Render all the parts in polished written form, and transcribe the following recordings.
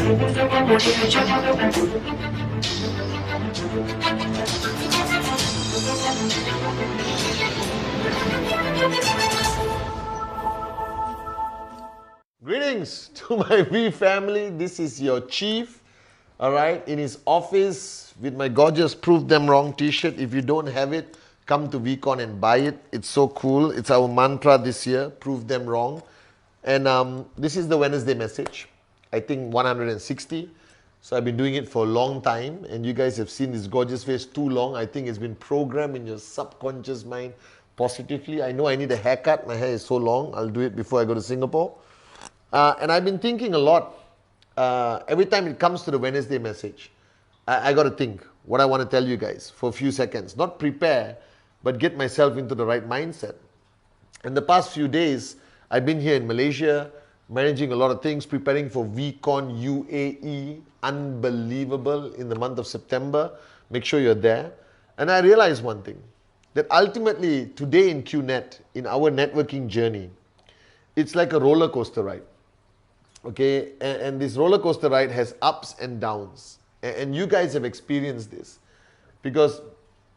Greetings to my V family. This is your chief, all right, in his office with my gorgeous Prove Them Wrong t-shirt. If you don't have it, come to VCon and buy it. It's so cool. It's our mantra this year, Prove Them Wrong. And this is the Wednesday message. I think 160. So I've been doing it for a long time, and you guys have seen this gorgeous face too long. I think it's been programmed in your subconscious mind positively. I know I need a haircut. My hair is so long. I'll do it before I go to Singapore. And I've been thinking a lot. Every time it comes to the Wednesday message, I got to think what I want to tell you guys for a few seconds. Not prepare, but get myself into the right mindset. In the past few days, I've been here in Malaysia, managing a lot of things, preparing for VCon UAE, unbelievable, in the month of September. Make sure you're there. And I realized one thing, that ultimately today in QNet, in our networking journey, it's like a roller coaster ride. Okay, and this roller coaster ride has ups and downs. And you guys have experienced this. Because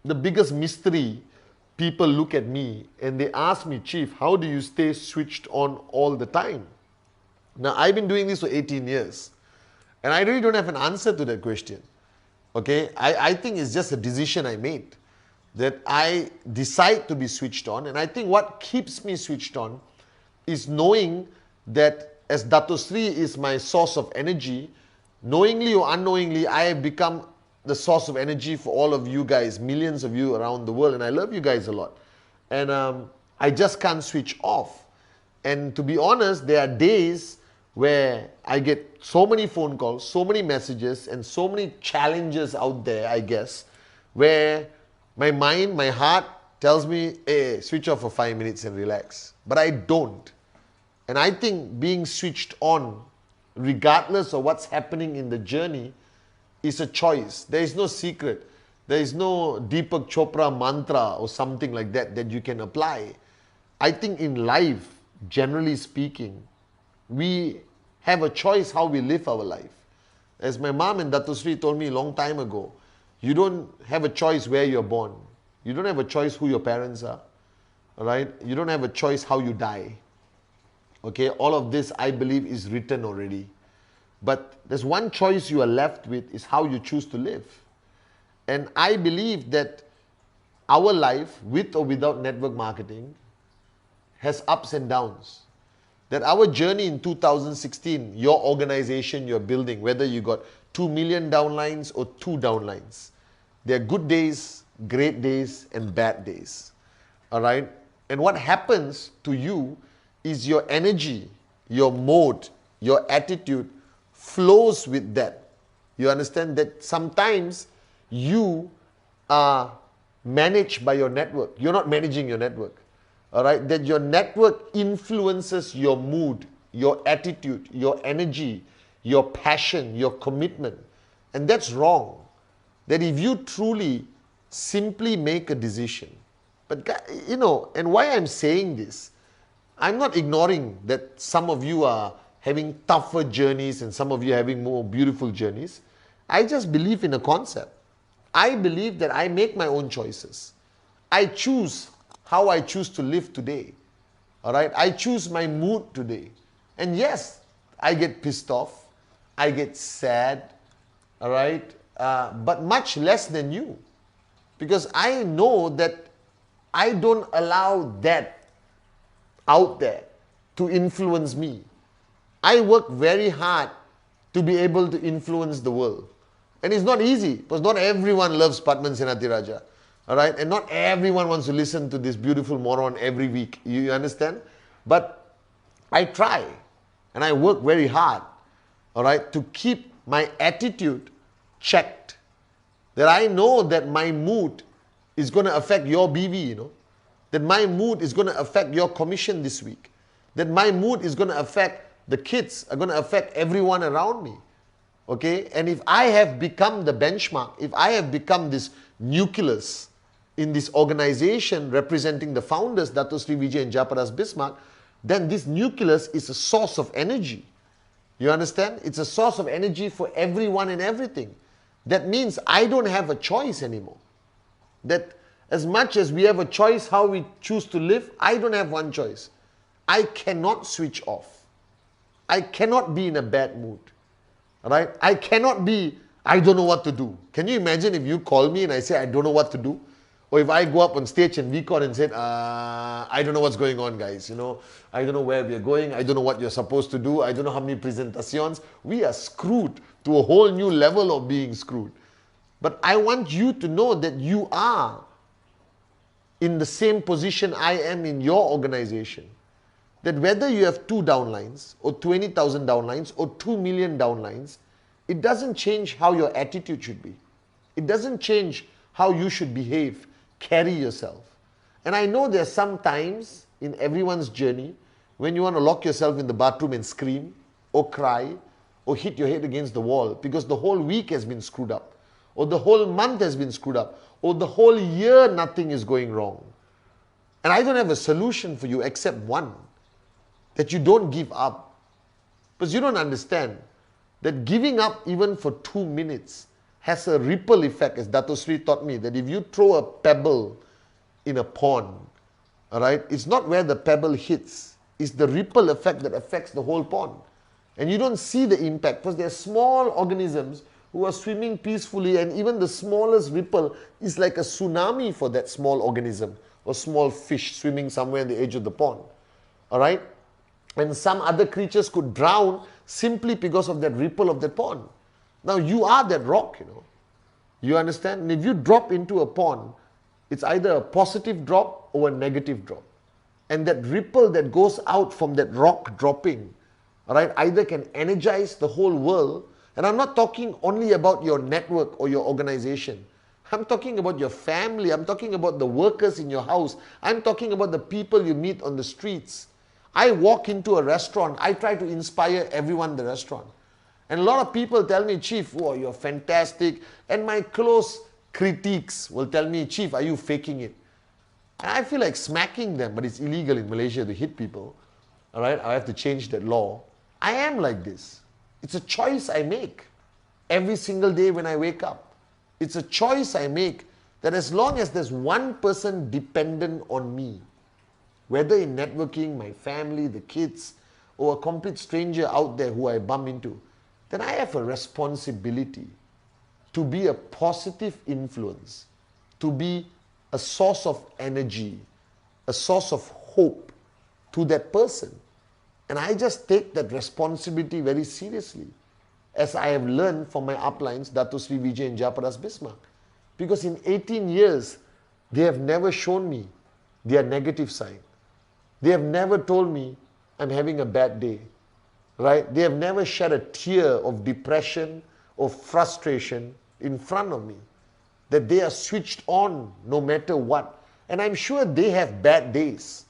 the biggest mystery, people look at me and they ask me, Chief, how do you stay switched on all the time? Now, I've been doing this for 18 years. And I really don't have an answer to that question. Okay, I think it's just a decision I made. That I decide to be switched on. And I think what keeps me switched on is knowing that as Dato Sri is my source of energy, knowingly or unknowingly, I have become the source of energy for all of you guys, millions of you around the world, and I love you guys a lot. And I just can't switch off. And to be honest, there are days where I get so many phone calls, so many messages, and so many challenges out there, I guess, where my mind, my heart tells me, hey, switch off for 5 minutes and relax. But I don't. And I think being switched on, regardless of what's happening in the journey, is a choice. There is no secret. There is no Deepak Chopra mantra or something like that that you can apply. I think in life, generally speaking, we have a choice how we live our life. As my mom and Dato Sri told me a long time ago, you don't have a choice where you're born. You don't have a choice who your parents are. All right? You don't have a choice how you die. Okay, all of this I believe is written already. But there's one choice you are left with is how you choose to live. And I believe that our life, with or without network marketing, has ups and downs. That our journey in 2016, your organization you're building, whether you got 2 million downlines or 2 downlines, there are good days, great days, and bad days. All right? And what happens to you is your energy, your mode, your attitude flows with that. You understand that sometimes you are managed by your network. You're not managing your network. All right? That your network influences your mood, your attitude, your energy, your passion, your commitment. And that's wrong. That if you truly simply make a decision, but you know, and why I'm saying this, I'm not ignoring that some of you are having tougher journeys and some of you are having more beautiful journeys. I just believe in a concept. I believe that I make my own choices. I choose how I choose to live today. All right? I choose my mood today. And yes, I get pissed off. I get sad. All right? But much less than you. Because I know that I don't allow that out there to influence me. I work very hard to be able to influence the world. And it's not easy, because not everyone loves Padman Senatiraja. All right? And not everyone wants to listen to this beautiful moron every week. You understand? But I try. And I work very hard. All right? To keep my attitude checked. That I know that my mood is going to affect your BV, you know. That my mood is going to affect your commission this week. That my mood is going to affect the kids, are going to affect everyone around me. Okay? And if I have become the benchmark, if I have become this nucleus in this organization representing the founders, Dato Sri Vijay and Japadas Bismarck, then this nucleus is a source of energy. You understand? It's a source of energy for everyone and everything. That means I don't have a choice anymore. That as much as we have a choice how we choose to live, I don't have one choice. I cannot switch off. I cannot be in a bad mood. Right? I cannot be, I don't know what to do. Can you imagine if you call me and I say I don't know what to do? Or if I go up on stage and VCon and said, I don't know what's going on, guys. I don't know where we're going. I don't know what you're supposed to do. I don't know how many presentations. We are screwed to a whole new level of being screwed. But I want you to know that you are in the same position I am in your organization. That whether you have 2 downlines or 20,000 downlines or 2 million downlines, it doesn't change how your attitude should be. It doesn't change how you should behave, carry yourself. And I know there's some times in everyone's journey when you want to lock yourself in the bathroom and scream or cry or hit your head against the wall because the whole week has been screwed up, or the whole month has been screwed up, or the whole year nothing is going wrong. And I don't have a solution for you except one. That you don't give up. Because you don't understand that giving up even for 2 minutes has a ripple effect, as Dato Sri taught me, that if you throw a pebble in a pond, all right, it's not where the pebble hits, it's the ripple effect that affects the whole pond. And you don't see the impact because they're small organisms who are swimming peacefully, and even the smallest ripple is like a tsunami for that small organism or small fish swimming somewhere in the edge of the pond. All right? And some other creatures could drown simply because of that ripple of that pond. Now you are that rock, You understand? And if you drop into a pond, it's either a positive drop or a negative drop. And that ripple that goes out from that rock dropping, all right, either can energize the whole world. And I'm not talking only about your network or your organization. I'm talking about your family. I'm talking about the workers in your house. I'm talking about the people you meet on the streets. I walk into a restaurant, I try to inspire everyone in the restaurant. And a lot of people tell me, Chief, oh, you're fantastic. And my close critiques will tell me, Chief, are you faking it? And I feel like smacking them, but it's illegal in Malaysia to hit people. All right, I have to change that law. I am like this. It's a choice I make every single day when I wake up. It's a choice I make that as long as there's one person dependent on me, whether in networking, my family, the kids, or a complete stranger out there who I bump into, then I have a responsibility to be a positive influence, to be a source of energy, a source of hope to that person. And I just take that responsibility very seriously, as I have learned from my uplines, Dato Sri Vijay and Jayaprakash Bismarck. Because in 18 years, they have never shown me their negative side. They have never told me I'm having a bad day, right? They have never shed a tear of depression or frustration in front of me. That they are switched on no matter what. And I'm sure they have bad days.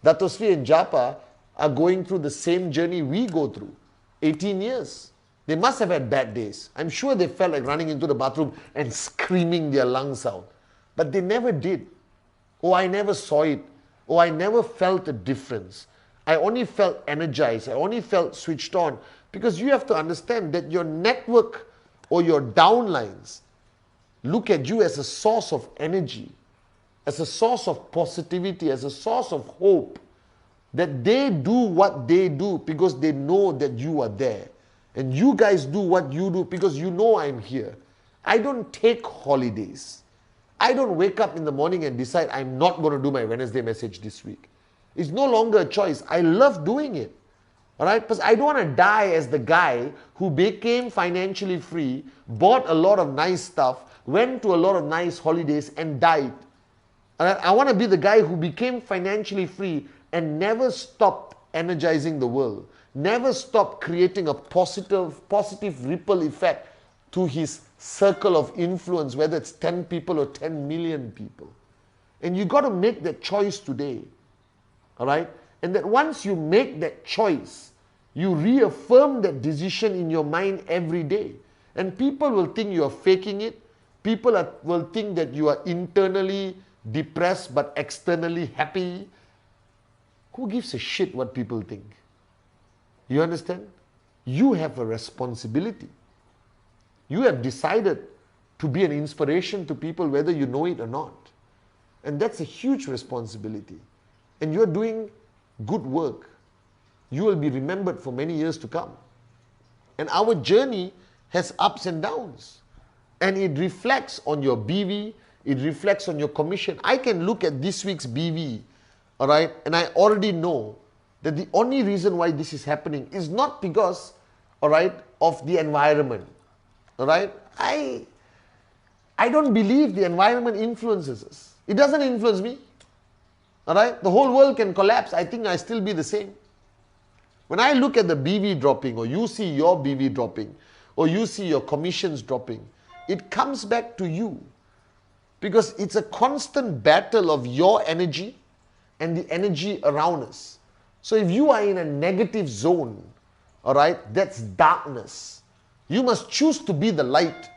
Dato Sri and Japa are going through the same journey we go through. 18 years. They must have had bad days. I'm sure they felt like running into the bathroom and screaming their lungs out. But they never did. Oh, I never saw it. Oh, I never felt a difference. I only felt energized. I only felt switched on. Because you have to understand that your network or your downlines look at you as a source of energy, as a source of positivity, as a source of hope. That they do what they do because they know that you are there. And you guys do what you do because you know I'm here. I don't take holidays. I don't wake up in the morning and decide I'm not going to do my Wednesday message this week. It's no longer a choice. I love doing it. All right? Because I don't want to die as the guy who became financially free, bought a lot of nice stuff, went to a lot of nice holidays and died. All right? I want to be the guy who became financially free and never stopped energizing the world. Never stopped creating a positive ripple effect to his circle of influence, whether it's 10 people or 10 million people. And you got to make that choice today. All right? And that once you make that choice, you reaffirm that decision in your mind every day. And people will think you are faking it. People will think that you are internally depressed but externally happy. Who gives a shit what people think? You understand? You have a responsibility. You have decided to be an inspiration to people whether you know it or not. And that's a huge responsibility. And you're doing good work. You will be remembered for many years to come. And our journey has ups and downs. And it reflects on your BV, it reflects on your commission. I can look at this week's BV, all right, and I already know that the only reason why this is happening is not because, all right, of the environment, all right. I don't believe the environment influences us. It doesn't influence me, all right. The whole world can collapse. I think I still be the same. When I look at the BV dropping, or you see your BV dropping, or you see your commissions dropping, it comes back to you. Because it's a constant battle of your energy and the energy around us. So if you are in a negative zone, all right, that's darkness. You must choose to be the light.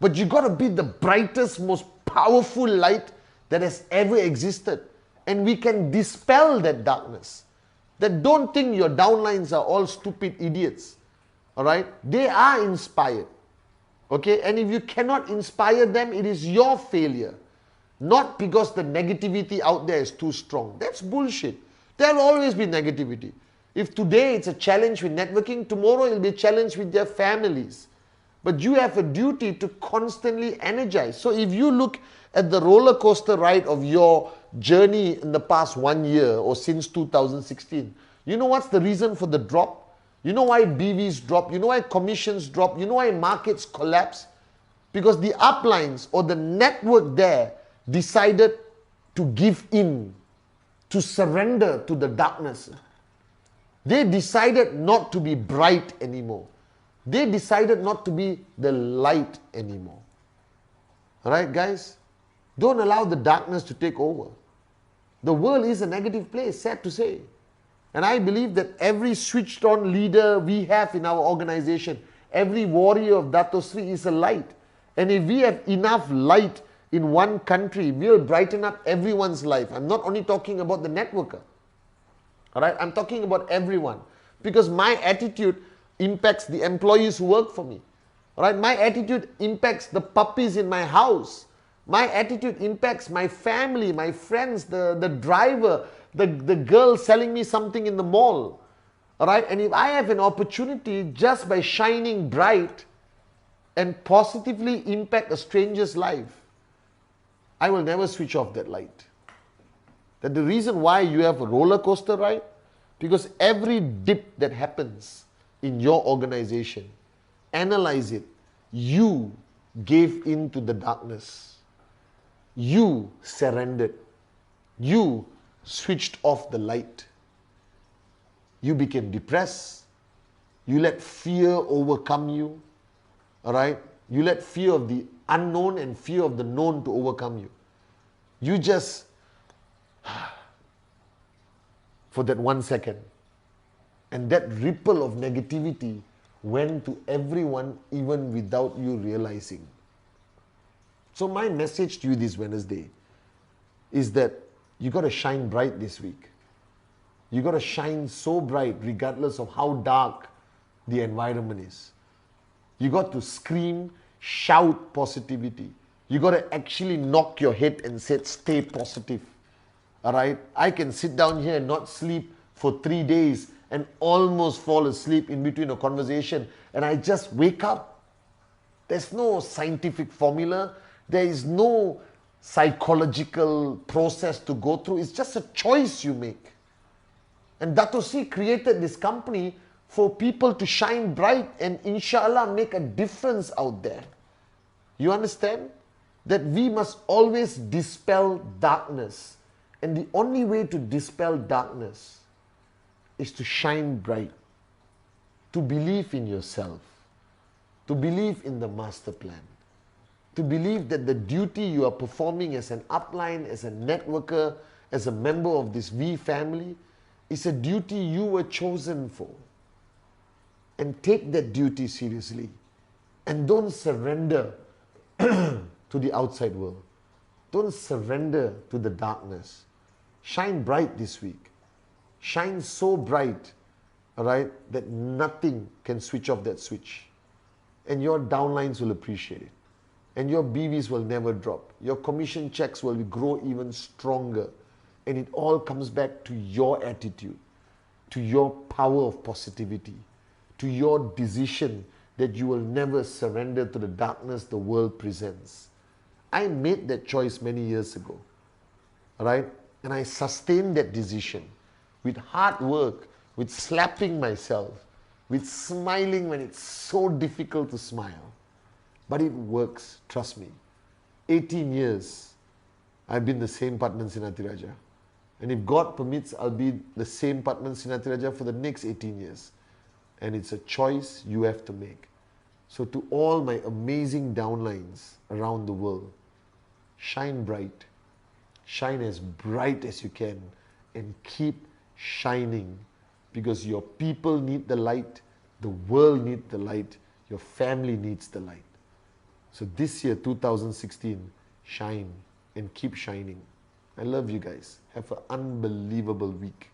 But you got to be the brightest, most powerful light that has ever existed. And we can dispel that darkness. That don't think your downlines are all stupid idiots. All right? They are inspired. Okay? And if you cannot inspire them, it is your failure. Not because the negativity out there is too strong. That's bullshit. There will always be negativity. If today it's a challenge with networking, tomorrow it will be a challenge with their families. But you have a duty to constantly energize. So if you look at the roller coaster ride of your journey in the past 1 year or since 2016, you know what's the reason for the drop? You know why BVs drop? You know why commissions drop? You know why markets collapse? Because the uplines or the network there decided to give in, to surrender to the darkness. They decided not to be bright anymore. They decided not to be the light anymore. Alright, guys? Don't allow the darkness to take over. The world is a negative place, sad to say. And I believe that every switched on leader we have in our organization, every warrior of Dato Sri is a light. And if we have enough light in one country, we'll brighten up everyone's life. I'm not only talking about the networker. Alright, I'm talking about everyone. Because my attitude impacts the employees who work for me. Alright, my attitude impacts the puppies in my house. My attitude impacts my family, my friends, the driver, the girl selling me something in the mall. Alright, and if I have an opportunity just by shining bright and positively impact a stranger's life, I will never switch off that light. That the reason why you have a roller coaster ride, because every dip that happens in your organization, analyze it. You gave in to the darkness. You surrendered. You switched off the light. You became depressed. You let fear overcome you. Alright? You let fear of the unknown and fear of the known to overcome you. You just, for that 1 second, and that ripple of negativity went to everyone even without you realizing. So my message to you this Wednesday is that you got to shine bright this week. You got to shine so bright regardless of how dark the environment is. You got to scream, shout positivity. You got to actually knock your head and say, stay positive. Alright? I can sit down here and not sleep for 3 days and almost fall asleep in between a conversation, and I just wake up. There's no scientific formula. There is no psychological process to go through. It's just a choice you make. And Dato Sri created this company for people to shine bright and inshallah make a difference out there. You understand? That we must always dispel darkness. And the only way to dispel darkness is to shine bright. To believe in yourself. To believe in the master plan. To believe that the duty you are performing as an upline, as a networker, as a member of this V family is a duty you were chosen for. And take that duty seriously. And don't surrender to the outside world. Don't surrender to the darkness. Shine bright this week. Shine so bright all right, that nothing can switch off that switch. And your downlines will appreciate it. And your BVs will never drop. Your commission checks will grow even stronger. And it all comes back to your attitude, to your power of positivity, to your decision that you will never surrender to the darkness the world presents. I made that choice many years ago, all right? And I sustained that decision with hard work, with slapping myself, with smiling when it's so difficult to smile. But it works, trust me. 18 years, I've been the same partner in Sinatiraja. And if God permits, I'll be the same partner in Sinatiraja for the next 18 years. And it's a choice you have to make. So to all my amazing downlines around the world, shine bright. Shine as bright as you can and keep shining, because your people need the light, the world needs the light, your family needs the light. So this year, 2016, shine and keep shining. I love you guys. Have an unbelievable week.